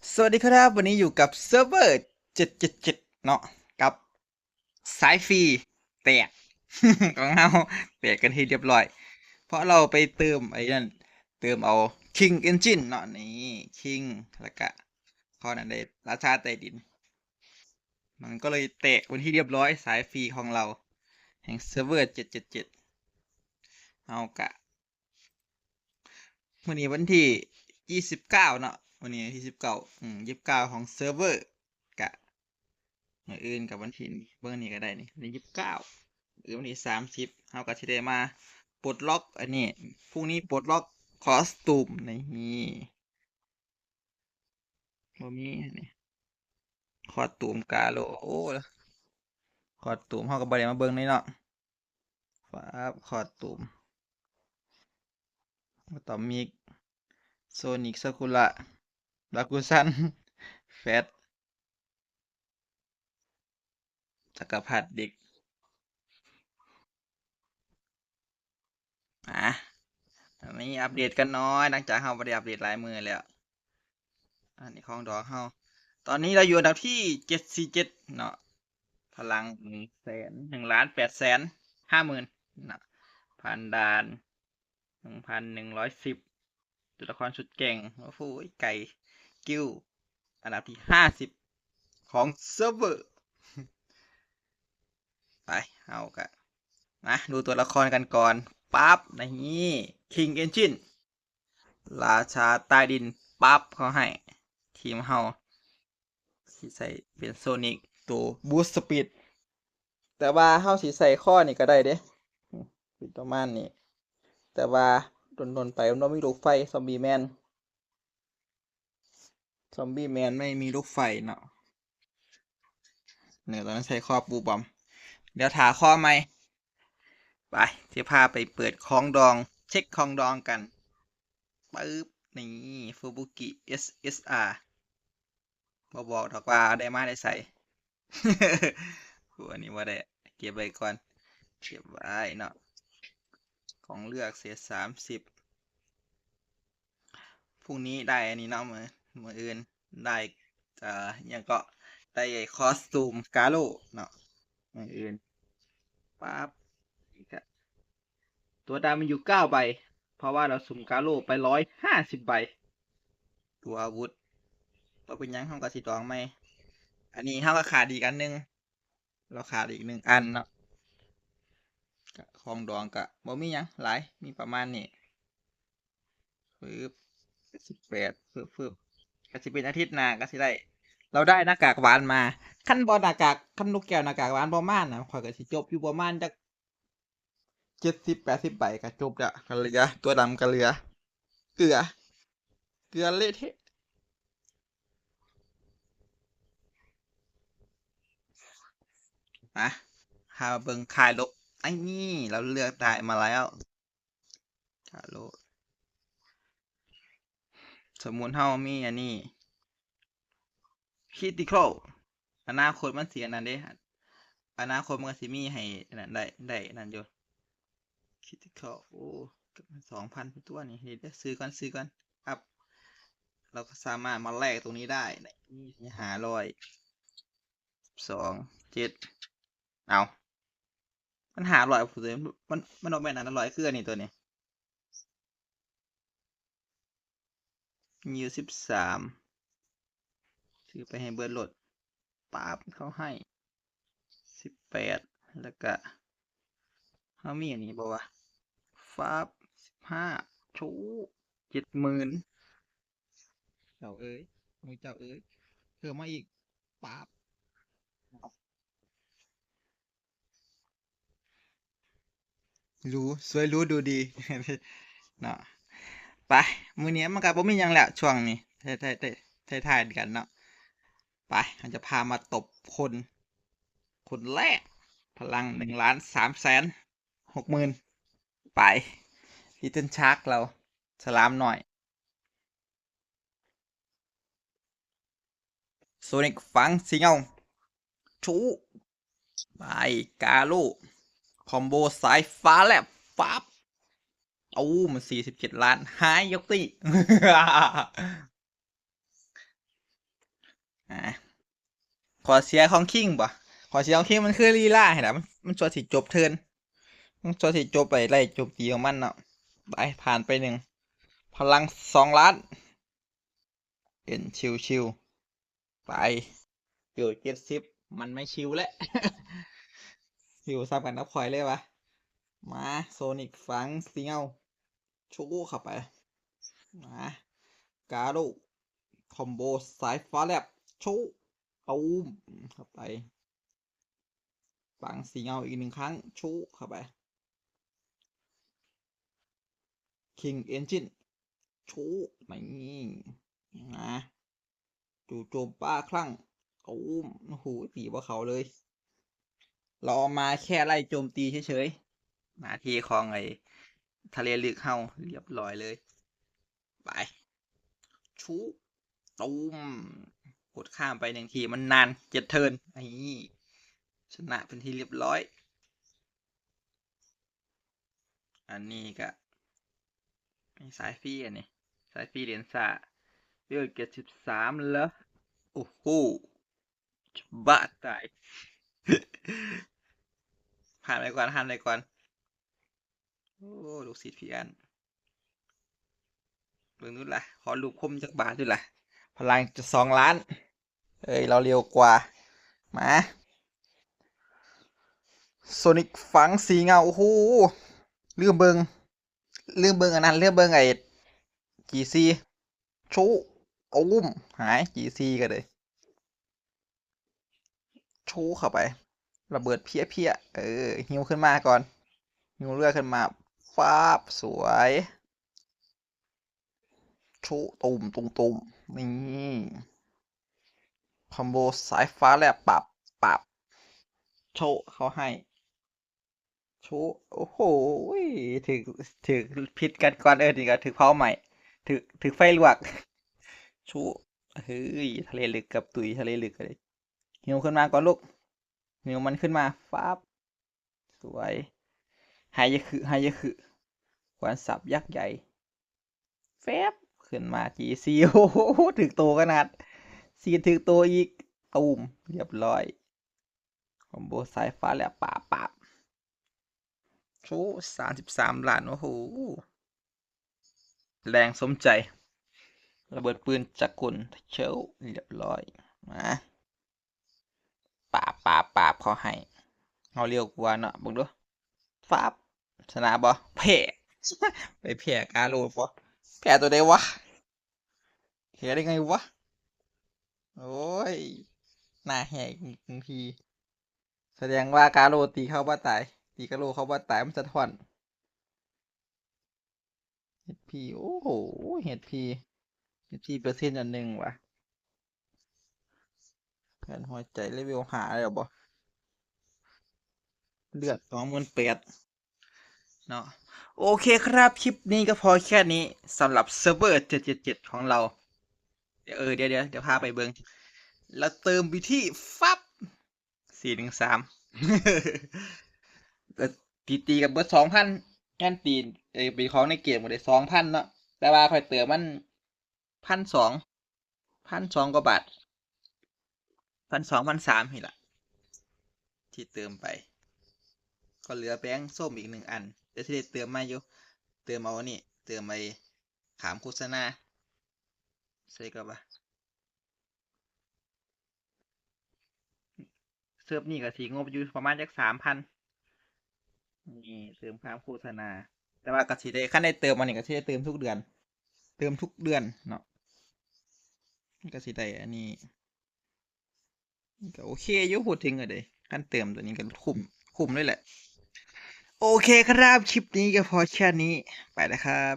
สวัสดีครับวันนี้อยู่กับเซิร์ฟเวอร์777เนาะกับสายฟรีแตก ของเราแตกกันทีเรียบร้อยเพราะเราไปเติมไอ้นั่นเติมเอา King Engine เนาะนี่ King แล้วก็ข้อนั้นได้ราชาใต้ดินมันก็เลยแตกวันที่เรียบร้อยสายฟรีของเราแห่งเซิร์ฟเวอร์777เอากะวันนี้วันที่29เนาะวันนี้ที่1929ของเซิร์ฟเวอร์กะ มื่ออื่นกับวันที่เบิ่งนี้ก็ได้นี่วันที่29หรือวันที่30เฮาก็สิได้มาปลดล็อกอันนี้พรุ่งนี้ปลดล็อกคอสตูมนี่บ่มีอันนี้คอสตูมกาโลโอ้คอสตูมเฮาก็บ่ได้มาเบิ่งนี่เนาะฟ้าคอสตูมก็ต้องมีโซนิกซากุระดากุซันแฟตจักรพรรดิเด็กอันนี้อัปเดตกันน้อยหลังจากเฮาบ่ได้อัปเดตหลายมื้อแล้วอันนี้ของดอกเฮาตอนนี้เราอยู่อันดับที่747เนาะ พลัง1,850,000นะผ่านด่าน1,110ตัวละครชุดเก่งโอ้โหไก่กิ้วอันดับที่50ของเซิร์ฟเวอร์ไปเอากันนะดูตัวละครกันก่อนปั๊บนี่ King Engine ราชาใต้ดินปั๊บเขาให้ทีมเฮาสิใส่เป็นโซนิกตัวบูสต์สปีดแต่ว่าเฮาสิใส่ข้อนี่ก็ได้เด้เป็นประมาณนี้แต่ว่าโดนๆไปมันบ่มีลูกไฟซอมบี้แมนไม่มีลูกไฟเนาะเนี่ยตอนนั้นใช้ข้อปูบอมเดี๋ยวถาข้อไหมไปสิพาไปเปิดของดองเช็คของดองกันปึ๊บนี่ฟูบุกิ SSR บ่บอกดอกว่าได้มาได้ใส่ อันนี้ว่าได้เก็บไว้ก่อนเก็บไว้เนาะของเลือกเสีย30พรุ่งนี้ได้อันนี้เนาะมืออื่นได้ยังก็ได้คอสตูมกาโลเนาะมืออื่นปั๊บอีกอะตัวดำมันอยู่9ใบเพราะว่าเราสุ่มกาโลไป150ใบตัวอาวุธเราเป็นยังห้องกระสีตองไหมอันนี้ห้องก็ขาดอีกอันนึงเราขาดอีก1 อันเนาะของดองกะบ่มียังหลายมีประมาณนี้ปึ๊บ18ปึ๊บก็สิเป็นอาทิตย์หน้าก็สิได้เราได้หน้ากากหวานมาขั้นบอหน้ากากขั้นลูกแก้วหน้ากากหวานประมาณนะข่อยก็สิจบอยู่ประมาณจัก70-80ใบก็จบแล้วก็เหลือตัวดำก็เหลือเกลือเกลือเละเทะนะหาเบิ่งคายลบไอ้นี่เราเลือกได้มาแล้วคาโลสมมุติเฮามีอันนี้คริติคอลอนาคตมันสิอันนั้นเด้อนาคตมันก็สิมีให้อันนั้นได้นั่นอยู่คริติคอลโอ้2,000ตัวนี่เดี๋ยวซื้อก่อนครับเราก็สามารถมาแลกตรงนี้ได้นี่500 2 7เอามัน500ผมเลยมันออกแบบนั้น100คืออันนี้ตัวนี้มีอยู่13ซื้อไปให้เบิร์ดโหลดปาบเขาให้18แล้วก็เขามีอันนี้บอกว่าฟ้า15ชู70,000เจ้าเอ้ยมือเจ้าเอ้ยเพิ่มมาอีกปาบรู้สวยรู้ดูดีเนาะไปมื้อนี้มันก็บ่มีหยังแล้วช่วงนี้ท้ายๆกันเนาะไปเราจะพามาตบคนแรกพลัง1,360,000ไปลิตเติ้ลชาร์กเราสลามหน่อยโซนิกฟังสิเงาชูไปกาโลคอมโบสายฟ้าแลบฟ้าบเอามัน47 ล้านหายยกตี อ่าขอเสียของคิงบ่ขอเสียของคิงมันคือลีลาเห็นไหมมันจวดสิจบเทิร์นมันจวดสิจบไปไล่จบตีของมันเนาะไปผ่านไปหนึ่งพลัง2 ล้านเห็นชิวๆไปเกิด70มันไม่ชิวแล้ว ชิวซ้ำกันนับพอยเลยวะมาโซนิกฟังซิงเกิลชูเข้าไปมากาโดคอมโบสายฟ้าแลบชูตูมเข้าไปฟังซิงเกิลอีก1 ครั้งชูเข้าไปคิงเอนจินชูนี่นะจู่โจมป้าคลั่งตูมโอ้โหตีบ่เขาเลยเราเอามาแค่ไล่โจมตีเฉยๆหน้าที่ของไอ้ทะเลลึกเฮาเรียบร้อยเลยไปชูตูมกดข้ามไป1 ทีมันนาน7 เทิร์นนี่ชนะเป็นที่เรียบร้อยอันนี้ก็สายฟรีอันนี้สายฟรีเหรียญซ่าเลือก73แล้วโอ้โหบ้าตาย ผ่านไปก่อนผ่านไปก่อนโอ้ลูกศิษย์พี่อันเบิ่งนู่นล่ะขอลูกคมจากบาทด้วยล่ะพลังจะ2 ล้านเอ้ยเราเร็วกว่ามาโซนิกฝังสีเงาโอ้โหลืมเบิงอันนั้นลืมเบิงไอ้จีซีชูอุ้มหายจีซีกันเลยชูเข้าไประเบิดเพี้ยหิวขึ้นมาก่อนหิวเลือดขึ้นมาฟาบสวยชูตุ่มนี่คอมโบสายฟ้าแลบปับโชเขาให้ชูโอ้โหถึกถึกพิษกันก่อนนี่ก็ถึกเผาใหม่ถึกไฟลวกชูเฮ้ยทะเลลึกกับตุยทะเลลึกเลยหิวขึ้นมาก่อนลูกหิวมันขึ้นมาฟ้าบสวยหายยะคือขวานสับยักษ์ใหญ่แฟบขึ้นมาจีซีโอ้โหถึกโตขนาดซีถึกโตอีกตูมเรียบร้อยคอมโบสายฟ้าแลบปาบชู33 ล้านโอ้โหแรงสมใจระเบิดปืนจักรกลเชลเรียบร้อยมาปาบเขาให้เขาเรียกว่าเนาะบอกดูฟ้าบชนะบ่แพ้ไปแพ้กาโลปะแพ้ตัวใดวะแพ้ได้ไงวะโอ้ยหน้าแหกบางทีแสดงว่ากาโลตีเข้าบ้าตายตีกาโลเข้าบ้าตายมันสะท้อนเฮดพีโอ้โหเฮดพีเปอร์เซ็นต์1ว่ะแผ่นหัวใจเลเวลหาเลยบ่เลือด28,000เนาะโอเคครับคลิปนี้ก็พอแค่นี้สำหรับเซิร์ฟเวอร์777ของเราเดี๋ยวพาไปเบิงแล้วเติมไปที่ฟับ413ตีกับเบอร์2,000งั้นตีเป็นของในเกมหมดเลย2,000เนาะแต่ว่าค่อยเติมมัน1,200กว่าบาท1,200 1,300นี่ล่ะที่เติมไปก็เหลือแบงค์ส้มอีก1 อันเดี๋ยวที่ได้เติมมาอยู่เติมเอานี่เติมไปขามโฆษณาใช่ก็ปะเซิร์ฟนี่ก็สีงบอยู่ประมาณจัก3,000นี่เติมขามโฆษณาแต่ว่าก็สิได้ขั้นได้เติมมันนี่ก็สิได้เติมทุกเดือนเนาะก็สิได้อันนี้ก็โอเคอยู่พูดถึงก็ได้ขั้นเติมตัวนี้ก็คุ้มเลยแหละโอเคครับคลิปนี้ก็พอแค่นี้ไปแล้วครับ